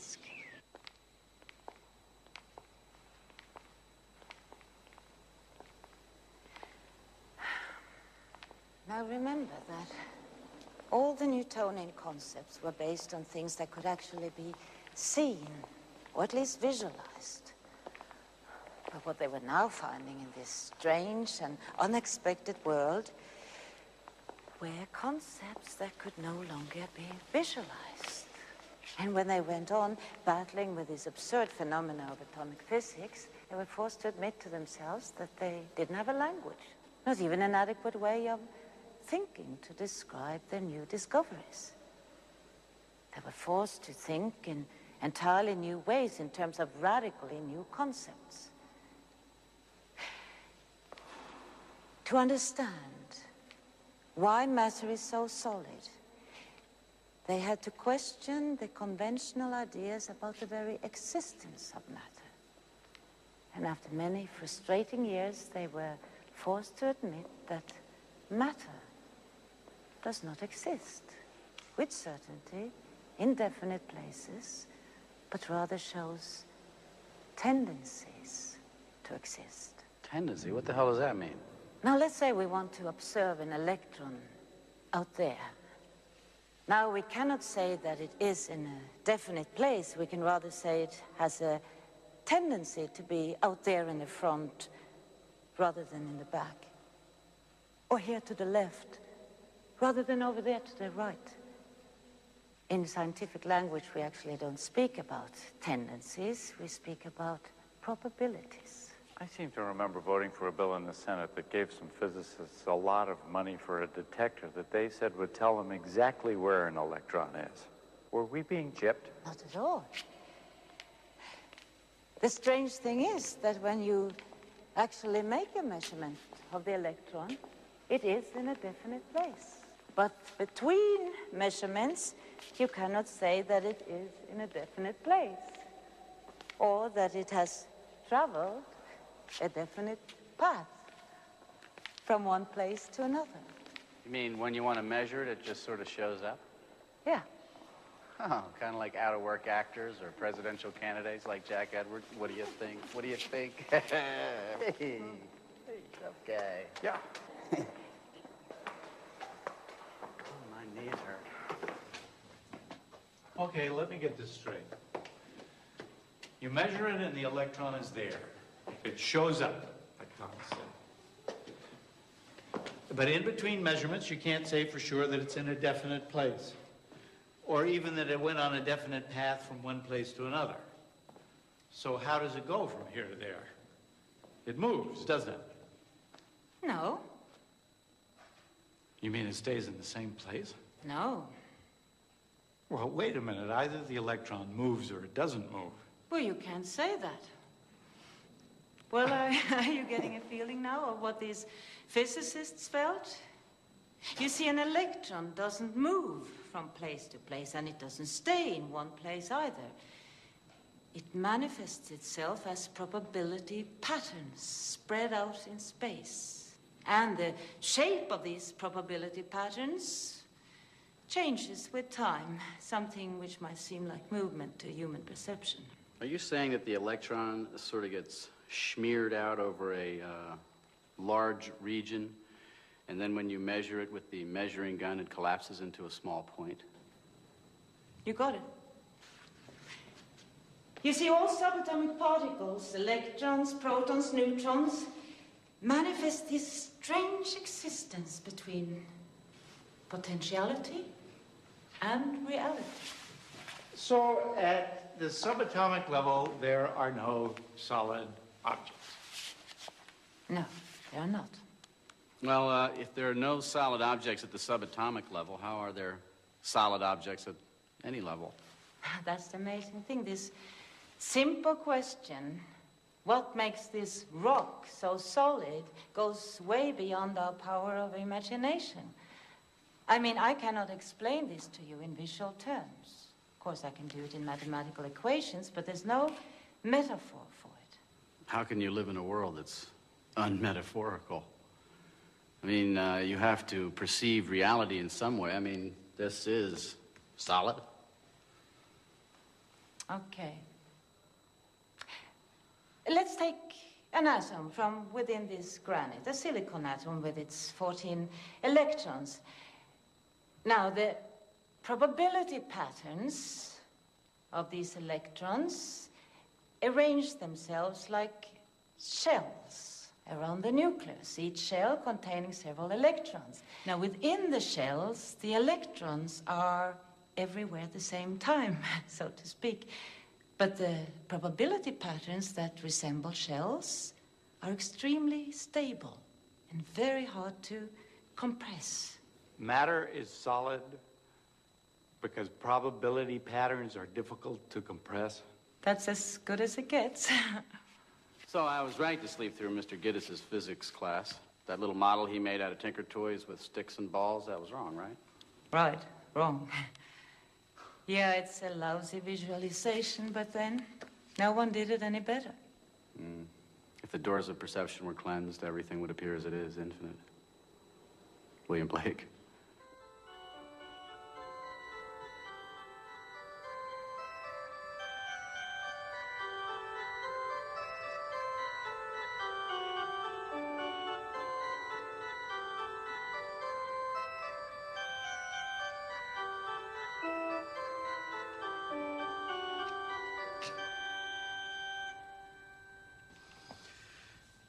desk. Now remember that all the Newtonian concepts were based on things that could actually be seen, or at least visualized. But what they were now finding in this strange and unexpected world were concepts that could no longer be visualized. And when they went on battling with this absurd phenomena of atomic physics, they were forced to admit to themselves that they didn't have a language, not even an adequate way of thinking to describe their new discoveries. They were forced to think in entirely new ways in terms of radically new concepts. To understand why matter is so solid, they had to question the conventional ideas about the very existence of matter. And after many frustrating years, they were forced to admit that matter does not exist with certainty in definite places, but rather shows tendencies to exist. Tendency? What the hell does that mean? Now, let's say we want to observe an electron out there. Now, we cannot say that it is in a definite place. We can rather say it has a tendency to be out there in the front rather than in the back. Or here to the left rather than over there to the right. In scientific language, we actually don't speak about tendencies. We speak about probabilities. I seem to remember voting for a bill in the Senate that gave some physicists a lot of money for a detector that they said would tell them exactly where an electron is. Were we being gypped? Not at all. The strange thing is that when you actually make a measurement of the electron, it is in a definite place. But between measurements, you cannot say that it is in a definite place, or that it has traveled a definite path from one place to another. You mean when you want to measure it, it just sort of shows up? Yeah. Oh, kind of like out-of-work actors or presidential candidates like Jack Edwards. What do you think? What do you think? Hey, tough guy. Yeah. Oh, my knees hurt. Okay, let me get this straight. You measure it and the electron is there. It shows up, like Thomas said. But in between measurements, you can't say for sure that it's in a definite place, or even that it went on a definite path from one place to another. So how does it go from here to there? It moves, doesn't it? No. You mean it stays in the same place? No. Well, wait a minute. Either the electron moves or it doesn't move. Well, you can't say that. Well, are you getting a feeling now of what these physicists felt? You see, an electron doesn't move from place to place, and it doesn't stay in one place either. It manifests itself as probability patterns spread out in space. And the shape of these probability patterns changes with time, something which might seem like movement to human perception. Are you saying that the electron sort of gets smeared out over a large region, and then when you measure it with the measuring gun, it collapses into a small point? You got it. You see, all subatomic particles, electrons, protons, neutrons, manifest this strange existence between potentiality and reality. So at the subatomic level, there are no solid objects. No, there are not. Well, if there are no solid objects at the subatomic level, how are there solid objects at any level? That's the amazing thing. This simple question, what makes this rock so solid, goes way beyond our power of imagination. I mean, I cannot explain this to you in visual terms. Of course, I can do it in mathematical equations, but there's no metaphor for it. How can you live in a world that's unmetaphorical? I mean, you have to perceive reality in some way. I mean, this is solid. Okay. Let's take an atom from within this granite, a silicon atom with its 14 electrons. Now, the probability patterns of these electrons arrange themselves like shells around the nucleus, each shell containing several electrons. Now, within the shells, the electrons are everywhere at the same time, so to speak. But the probability patterns that resemble shells are extremely stable and very hard to compress. Matter is solid because probability patterns are difficult to compress. That's as good as it gets. So I was right to sleep through Mr. Giddis's physics class. That little model he made out of Tinker Toys with sticks and balls, that was wrong, right? Right, wrong. Yeah, it's a lousy visualization, but then no one did it any better. If the doors of perception were cleansed, everything would appear as it is, infinite. William Blake.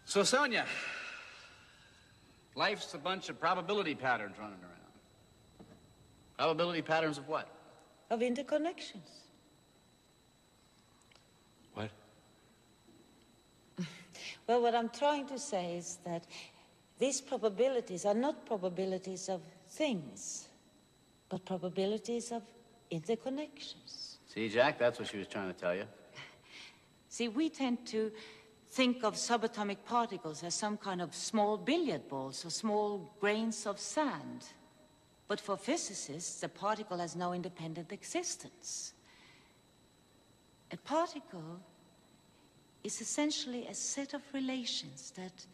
So, Sonia, life's a bunch of probability patterns running around. Probability patterns of what? Of interconnections. What? Well, what I'm trying to say is that these probabilities are not probabilities of things, but probabilities of interconnections. See, Jack, that's what she was trying to tell you. See, we tend to think of subatomic particles as some kind of small billiard balls or small grains of sand. But for physicists, a particle has no independent existence. A particle is essentially a set of relations that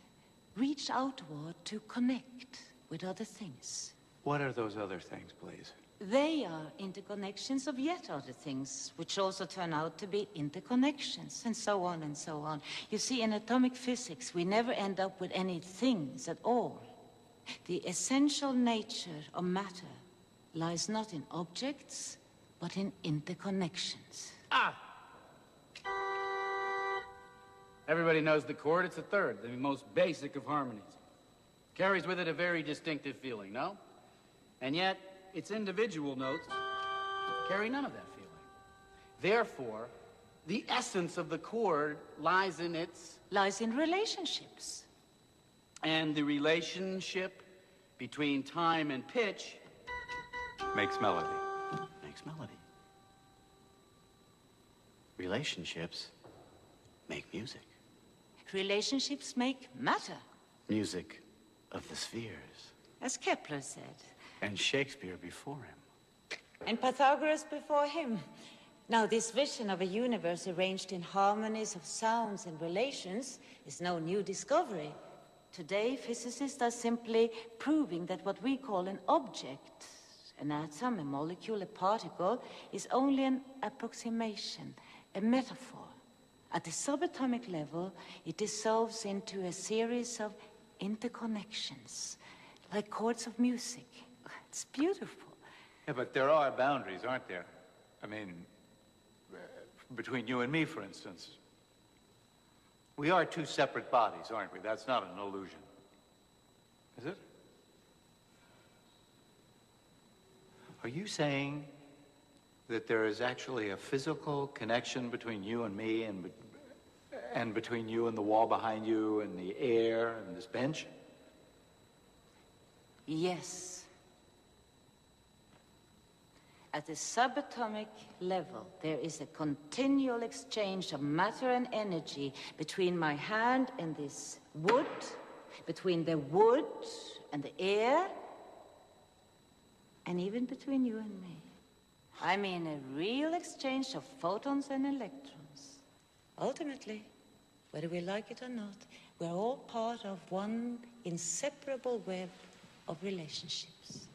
reach outward to connect with other things. What are those other things, please? They are interconnections of yet other things, which also turn out to be interconnections, and so on and so on. You see, in atomic physics, we never end up with any things at all. The essential nature of matter lies not in objects, but in interconnections. Everybody knows the chord. It's a third, the most basic of harmonies. Carries with it a very distinctive feeling, no? And yet, its individual notes carry none of that feeling. Therefore, the essence of the chord lies in relationships. And the relationship between time and pitch Makes melody. makes melody. Relationships make music. Relationships make matter, Music of the spheres. as Kepler said. And Shakespeare before him. And Pythagoras before him. Now, this vision of a universe arranged in harmonies of sounds and relations is no new discovery. Today, physicists are simply proving that what we call an object, an atom, a molecule, a particle, is only an approximation, a metaphor. At the subatomic level, it dissolves into a series of interconnections, like chords of music. It's beautiful. Yeah, but there are boundaries, aren't there? I mean, between you and me, for instance. We are two separate bodies, aren't we? That's not an illusion. Is it? Are you saying that there is actually a physical connection between you and me and between you and the wall behind you and the air and this bench? Yes. At the subatomic level, there is a continual exchange of matter and energy between my hand and this wood, between the wood and the air, and even between you and me. I mean, a real exchange of photons and electrons. Ultimately, whether we like it or not, we're all part of one inseparable web of relationships.